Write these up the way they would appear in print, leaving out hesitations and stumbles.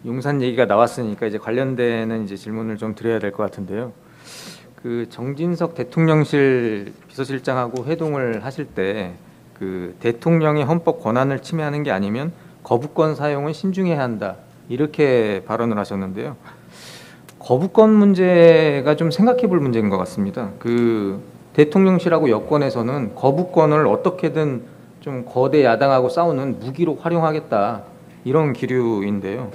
용산 얘기가 나왔으니까 이제 관련되는 이제 질문을 좀 드려야 될 것 같은데요. 그 정진석 대통령실 비서실장하고 회동을 하실 때 그 대통령의 헌법 권한을 침해하는 게 아니면 거부권 사용은 신중해야 한다 이렇게 발언을 하셨는데요. 거부권 문제가 좀 생각해볼 문제인 것 같습니다. 그 대통령실하고 여권에서는 거부권을 어떻게든 좀 거대 야당하고 싸우는 무기로 활용하겠다 이런 기류인데요.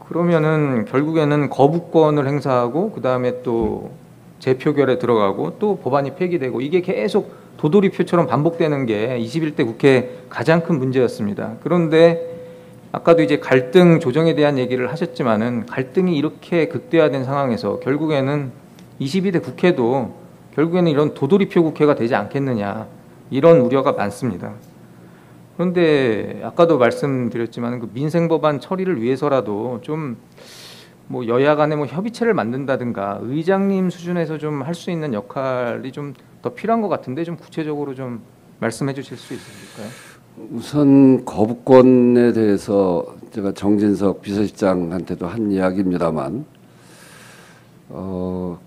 그러면은 결국에는 거부권을 행사하고 그 다음에 또 재표결에 들어가고 또 법안이 폐기되고 이게 계속 도돌이표처럼 반복되는 게 21대 국회 가장 큰 문제였습니다. 그런데 아까도 이제 갈등 조정에 대한 얘기를 하셨지만은 갈등이 이렇게 극대화된 상황에서 결국에는 22대 국회도 결국에는 이런 도돌이표 국회가 되지 않겠느냐 이런 우려가 많습니다. 그런데 아까도 말씀드렸지만 그 민생 법안 처리를 위해서라도 좀 뭐 여야 간에 뭐 협의체를 만든다든가 의장님 수준에서 좀 할 수 있는 역할이 좀 더 필요한 것 같은데 좀 구체적으로 좀 말씀해 주실 수 있을까요? 우선 거부권에 대해서 제가 정진석 비서실장한테도 한 이야기입니다만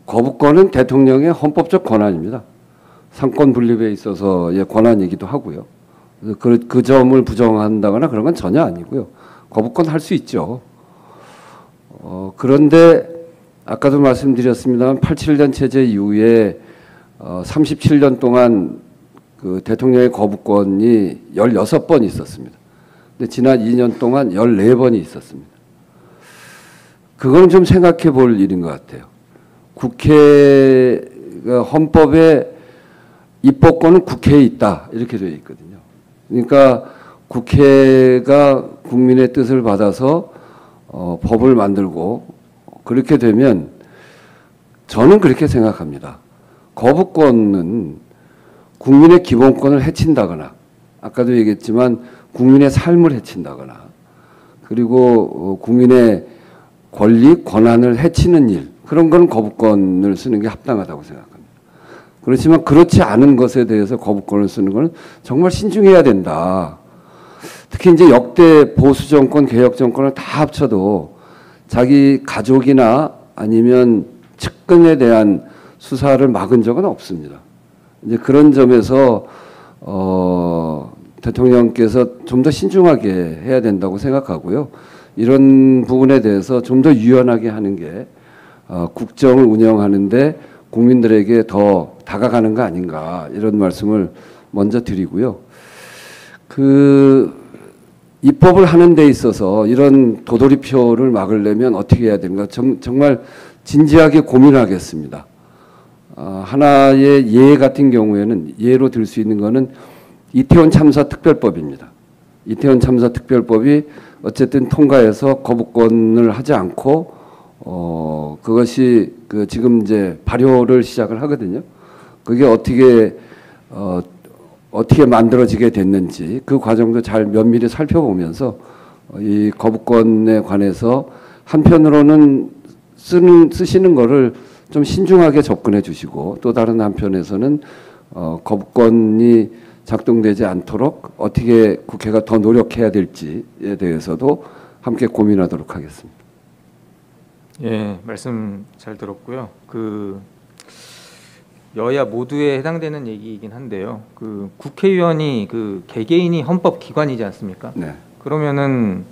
거부권은 대통령의 헌법적 권한입니다. 상권 분립에 있어서의 권한이기도 하고요. 그 점을 부정한다거나 그런 건 전혀 아니고요. 거부권 할 수 있죠. 그런데 아까도 말씀드렸습니다만 87년 체제 이후에 37년 동안 그 대통령의 거부권이 16번 있었습니다. 근데 지난 2년 동안 14번이 있었습니다. 그건 좀 생각해 볼 일인 것 같아요. 국회가 헌법에 입법권은 국회에 있다 이렇게 되어 있거든요. 그러니까 국회가 국민의 뜻을 받아서 법을 만들고 그렇게 되면 저는 그렇게 생각합니다. 거부권은 국민의 기본권을 해친다거나 아까도 얘기했지만 국민의 삶을 해친다거나 그리고 국민의 권리, 권한을 해치는 일 그런 건 거부권을 쓰는 게 합당하다고 생각합니다. 그렇지만 그렇지 않은 것에 대해서 거부권을 쓰는 것은 정말 신중해야 된다. 특히 이제 역대 보수 정권, 개혁 정권을 다 합쳐도 자기 가족이나 아니면 측근에 대한 수사를 막은 적은 없습니다. 이제 그런 점에서 대통령께서 좀 더 신중하게 해야 된다고 생각하고요. 이런 부분에 대해서 좀 더 유연하게 하는 게 국정을 운영하는데 국민들에게 더 다가가는 거 아닌가 이런 말씀을 먼저 드리고요. 그 입법을 하는 데 있어서 이런 도돌이표를 막으려면 어떻게 해야 되는가 정말 진지하게 고민하겠습니다. 하나의 예 같은 경우에는 예로 들 수 있는 거는 이태원 참사 특별법입니다. 이태원 참사 특별법이 어쨌든 통과해서 거부권을 하지 않고 그것이 그 지금 이제 발효를 시작을 하거든요. 그게 어떻게 만들어지게 됐는지 그 과정도 잘 면밀히 살펴보면서 이 거부권에 관해서 한편으로는 쓰시는 거를 좀 신중하게 접근해 주시고 또 다른 한편에서는 거부권이 작동되지 않도록 어떻게 국회가 더 노력해야 될지에 대해서도 함께 고민하도록 하겠습니다. 예, 말씀 잘 들었고요. 그 여야 모두에 해당되는 얘기이긴 한데요. 그 국회의원이 그 개개인이 헌법 기관이지 않습니까? 네. 그러면은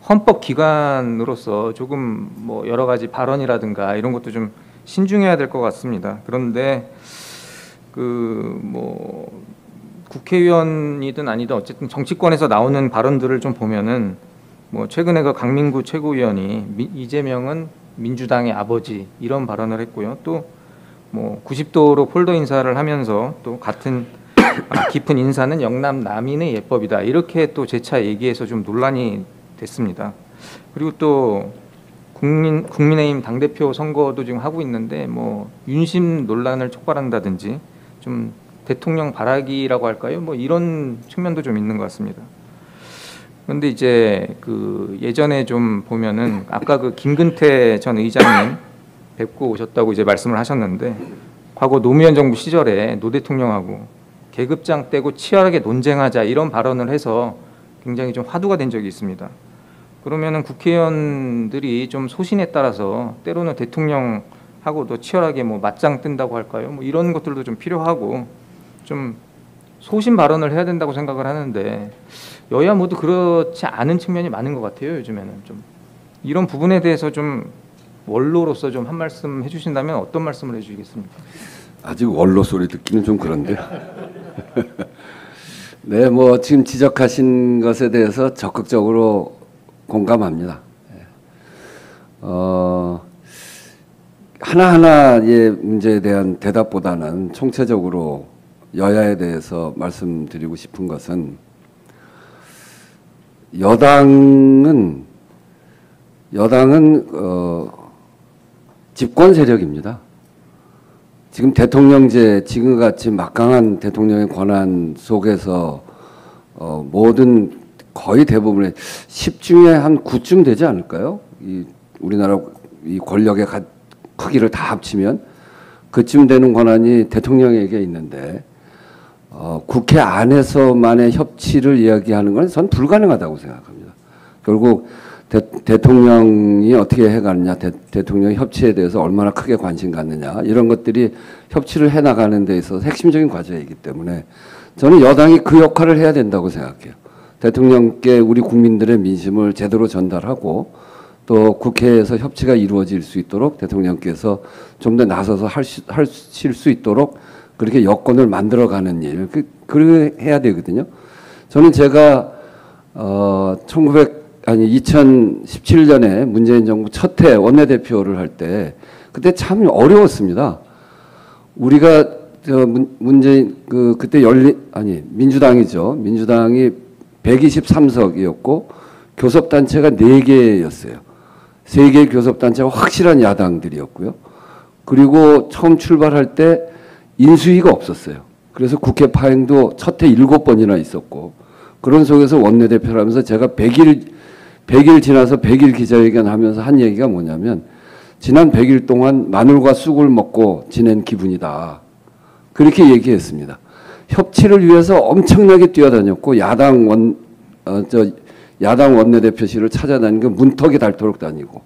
헌법 기관으로서 조금 뭐 여러 가지 발언이라든가 이런 것도 좀 신중해야 될 것 같습니다. 그런데 그 뭐 국회의원이든 아니든 어쨌든 정치권에서 나오는 발언들을 좀 보면은 뭐 최근에 그 강민구 최고위원이 이재명은 민주당의 아버지 이런 발언을 했고요. 또 뭐 90도로 폴더 인사를 하면서 또 같은 깊은 인사는 영남 남인의 예법이다 이렇게 또 재차 얘기해서 좀 논란이 됐습니다. 그리고 또 국민의힘 당대표 선거도 지금 하고 있는데 뭐 윤심 논란을 촉발한다든지 좀 대통령 바라기라고 할까요? 뭐 이런 측면도 좀 있는 것 같습니다. 그런데 이제 그 예전에 좀 보면은 아까 그 김근태 전 의장님 뵙고 오셨다고 이제 말씀을 하셨는데 과거 노무현 정부 시절에 노 대통령하고 계급장 떼고 치열하게 논쟁하자 이런 발언을 해서 굉장히 좀 화두가 된 적이 있습니다. 그러면은 국회의원들이 좀 소신에 따라서 때로는 대통령하고도 치열하게 뭐 맞짱 뜬다고 할까요? 뭐 이런 것들도 좀 필요하고 좀 소신 발언을 해야 된다고 생각을 하는데 여야 모두 그렇지 않은 측면이 많은 것 같아요. 요즘에는 좀 이런 부분에 대해서 좀 원로로서 좀 한 말씀 해주신다면 어떤 말씀을 해주시겠습니까? 아직 원로 소리 듣기는 좀 그런데. 네, 뭐 지금 지적하신 것에 대해서 적극적으로 공감합니다. 하나하나의 문제에 대한 대답보다는 총체적으로 여야에 대해서 말씀드리고 싶은 것은 여당은 집권 세력입니다. 지금 대통령제, 지금같이 막강한 대통령의 권한 속에서 모든 거의 대부분의 10중에 한 9중 되지 않을까요? 이 우리나라 이 권력의 크기를 다 합치면 그쯤 되는 권한이 대통령에게 있는데 국회 안에서만의 협치를 이야기하는 건 전 불가능하다고 생각합니다. 결국 대통령이 어떻게 해가느냐, 대통령의 협치에 대해서 얼마나 크게 관심 갖느냐 이런 것들이 협치를 해나가는 데 있어서 핵심적인 과제이기 때문에 저는 여당이 그 역할을 해야 된다고 생각해요. 대통령께 우리 국민들의 민심을 제대로 전달하고 또 국회에서 협치가 이루어질 수 있도록 대통령께서 좀 더 나서서 하실 수 있도록 그렇게 여건을 만들어가는 일, 그렇게 해야 되거든요. 저는 제가 2017년에 문재인 정부 첫 해 원내대표를 할 때 그때 참 어려웠습니다. 우리가 그때 민주당이죠. 민주당이 123석이었고 교섭단체가 4개였어요. 3개의 교섭단체가 확실한 야당들이었고요. 그리고 처음 출발할 때 인수위가 없었어요. 그래서 국회 파행도 첫 해 7번이나 있었고 그런 속에서 원내대표를 하면서 제가 100일 지나서 100일 기자회견 하면서 한 얘기가 뭐냐면 지난 100일 동안 마늘과 쑥을 먹고 지낸 기분이다. 그렇게 얘기했습니다. 협치를 위해서 엄청나게 뛰어다녔고 야당 원내대표실을 찾아다니고 문턱에 닳도록 다니고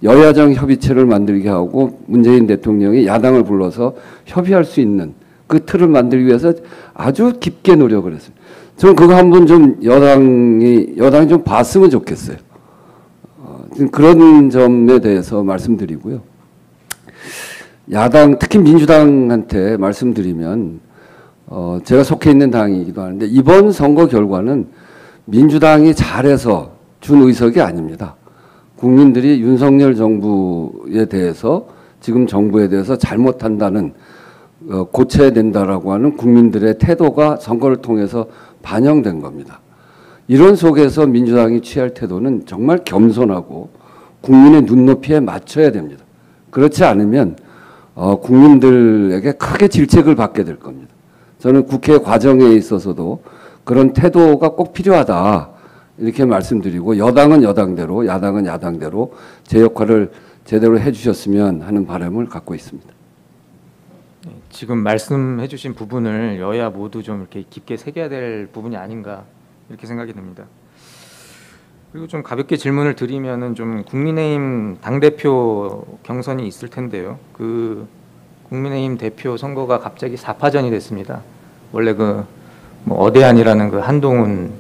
여야정 협의체를 만들게 하고 문재인 대통령이 야당을 불러서 협의할 수 있는 그 틀을 만들기 위해서 아주 깊게 노력을 했습니다. 저는 그거 한번 좀 여당이 좀 봤으면 좋겠어요. 그런 점에 대해서 말씀드리고요. 야당, 특히 민주당한테 말씀드리면 제가 속해 있는 당이기도 하는데 이번 선거 결과는 민주당이 잘해서 준 의석이 아닙니다. 국민들이 윤석열 정부에 대해서 지금 정부에 대해서 잘못한다는 고쳐야 된다라고 하는 국민들의 태도가 선거를 통해서 반영된 겁니다. 이런 속에서 민주당이 취할 태도는 정말 겸손하고 국민의 눈높이에 맞춰야 됩니다. 그렇지 않으면 국민들에게 크게 질책을 받게 될 겁니다. 저는 국회 과정에 있어서도 그런 태도가 꼭 필요하다 이렇게 말씀드리고 여당은 여당대로 야당은 야당대로 제 역할을 제대로 해주셨으면 하는 바람을 갖고 있습니다. 지금 말씀해 주신 부분을 여야 모두 좀 이렇게 깊게 새겨야 될 부분이 아닌가 이렇게 생각이 듭니다. 그리고 좀 가볍게 질문을 드리면은 좀 국민의힘 당대표 경선이 있을 텐데요. 그 국민의힘 대표 선거가 갑자기 4파전이 됐습니다. 원래 뭐 어대안이라는 그 한동훈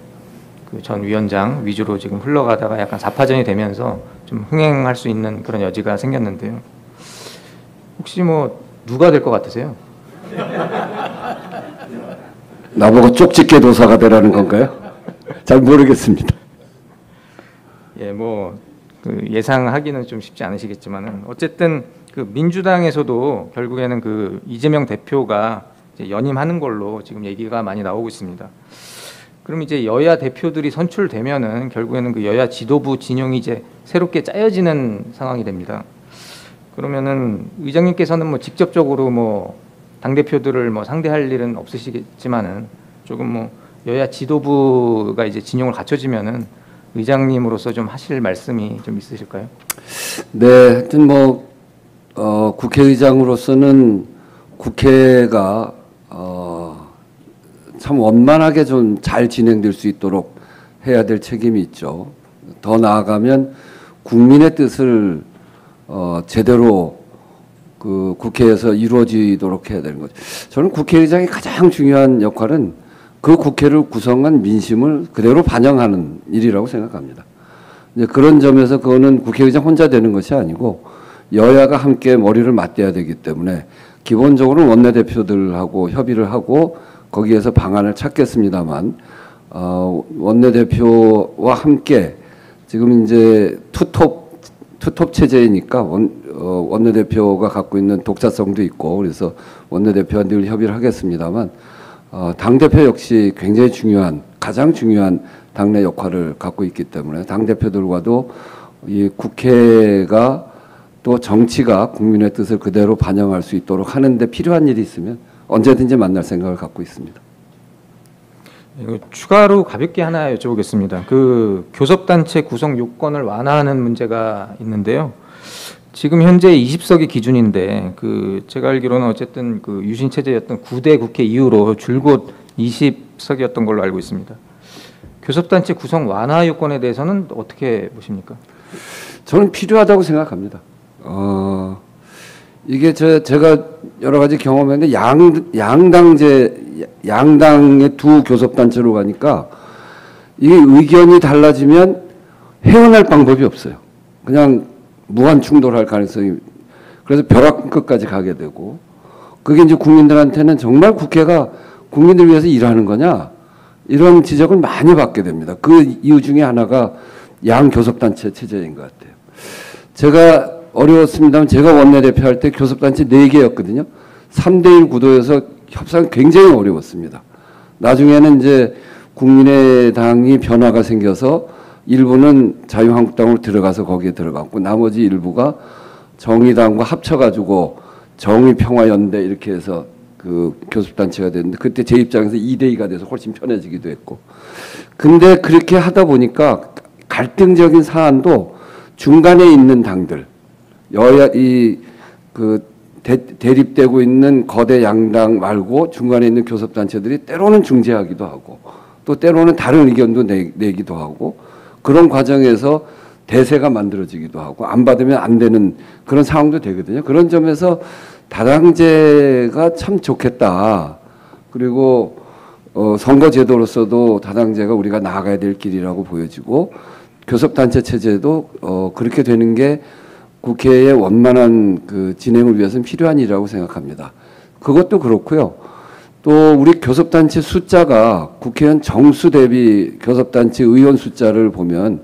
그 전 위원장 위주로 지금 흘러가다가 약간 4파전이 되면서 좀 흥행할 수 있는 그런 여지가 생겼는데요. 혹시 뭐 누가 될 것 같으세요? 나보고 쪽집게 도사가 되라는 건가요? 잘 모르겠습니다. 예, 뭐 예상하기는 좀 쉽지 않으시겠지만은 어쨌든 그 민주당에서도 결국에는 그 이재명 대표가 이제 연임하는 걸로 지금 얘기가 많이 나오고 있습니다. 그럼 이제 여야 대표들이 선출되면은 결국에는 그 여야 지도부 진영이 이제 새롭게 짜여지는 상황이 됩니다. 그러면은 의장님께서는 뭐 직접적으로 뭐 당 대표들을 뭐 상대할 일은 없으시겠지만은 조금 뭐 여야 지도부가 이제 진영을 갖춰지면은 의장님으로서 좀 하실 말씀이 좀 있으실까요? 네, 하여튼 뭐 국회의장으로서는 국회가 참 원만하게 좀 잘 진행될 수 있도록 해야 될 책임이 있죠. 더 나아가면 국민의 뜻을 제대로 그 국회에서 이루어지도록 해야 되는 거죠. 저는 국회의장의 가장 중요한 역할은 그 국회를 구성한 민심을 그대로 반영하는 일이라고 생각합니다. 이제 그런 점에서 그거는 국회의장 혼자 되는 것이 아니고 여야가 함께 머리를 맞대야 되기 때문에 기본적으로 원내대표들하고 협의를 하고 거기에서 방안을 찾겠습니다만 원내대표와 함께 지금 이제 투톱 체제이니까 원내대표가 갖고 있는 독자성도 있고 그래서 원내대표와 늘 협의를 하겠습니다만 당대표 역시 굉장히 가장 중요한 당내 역할을 갖고 있기 때문에 당대표들과도 이 국회가 또 정치가 국민의 뜻을 그대로 반영할 수 있도록 하는데 필요한 일이 있으면 언제든지 만날 생각을 갖고 있습니다. 추가로 가볍게 하나 여쭤보겠습니다. 그 교섭단체 구성 요건을 완화하는 문제가 있는데요. 지금 현재 20석이 기준인데 그 제가 알기로는 어쨌든 그 유신 체제였던 9대 국회 이후로 줄곧 20석이었던 걸로 알고 있습니다. 교섭단체 구성 완화 요건에 대해서는 어떻게 보십니까? 저는 필요하다고 생각합니다. 이게 제가 여러 가지 경험했는데 양당의 두 교섭단체로 가니까 이게 의견이 달라지면 헤어날 방법이 없어요. 그냥 무한 충돌할 가능성이 그래서 벼락 끝까지 가게 되고 그게 이제 국민들한테는 정말 국회가 국민들 위해서 일하는 거냐 이런 지적을 많이 받게 됩니다. 그 이유 중에 하나가 양교섭단체 체제인 것 같아요. 제가 어려웠습니다만 제가 원내대표 할 때 교섭단체 4개였거든요. 3대1 구도여서 협상이 굉장히 어려웠습니다. 나중에는 이제 국민의당이 변화가 생겨서 일부는 자유한국당으로 들어가서 거기에 들어갔고 나머지 일부가 정의당과 합쳐가지고 정의평화연대 이렇게 해서 그 교섭단체가 됐는데 그때 제 입장에서 2대2가 돼서 훨씬 편해지기도 했고 근데 그렇게 하다 보니까 갈등적인 사안도 중간에 있는 당들 여야 대립되고 있는 거대 양당 말고 중간에 있는 교섭단체들이 때로는 중재하기도 하고 또 때로는 다른 의견도 내기도 하고 그런 과정에서 대세가 만들어지기도 하고 안 받으면 안 되는 그런 상황도 되거든요. 그런 점에서 다당제가 참 좋겠다. 그리고 선거제도로서도 다당제가 우리가 나아가야 될 길이라고 보여지고 교섭단체 체제도 그렇게 되는 게 국회의 원만한 그 진행을 위해서는 필요한 일이라고 생각합니다. 그것도 그렇고요. 또 우리 교섭단체 숫자가 국회의원 정수 대비 교섭단체 의원 숫자를 보면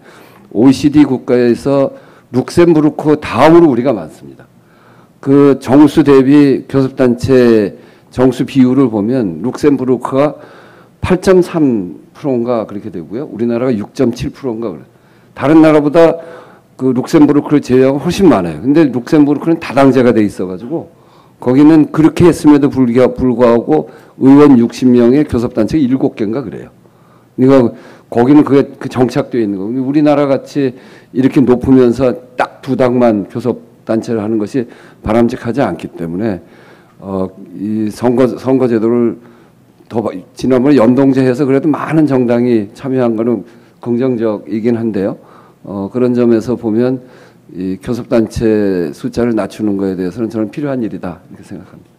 OECD 국가에서 룩셈부르크 다음으로 우리가 많습니다. 그 정수 대비 교섭단체 정수 비율을 보면 룩셈부르크가 8.3%인가 그렇게 되고요. 우리나라가 6.7%인가 그래요. 다른 나라보다 그 룩셈부르크를 제외하고 훨씬 많아요. 근데 룩셈부르크는 다당제가 돼 있어가지고 거기는 그렇게 했음에도 불구하고 의원 60명의 교섭단체가 7개인가 그래요. 그러니까 거기는 그게 정착되어 있는 거고 우리나라 같이 이렇게 높으면서 딱 2당만 교섭단체를 하는 것이 바람직하지 않기 때문에 이 선거제도를 더 지난번에 연동제해서 그래도 많은 정당이 참여한 거는 긍정적이긴 한데요. 그런 점에서 보면 이 교섭단체 숫자를 낮추는 것에 대해서는 저는 필요한 일이다 이렇게 생각합니다.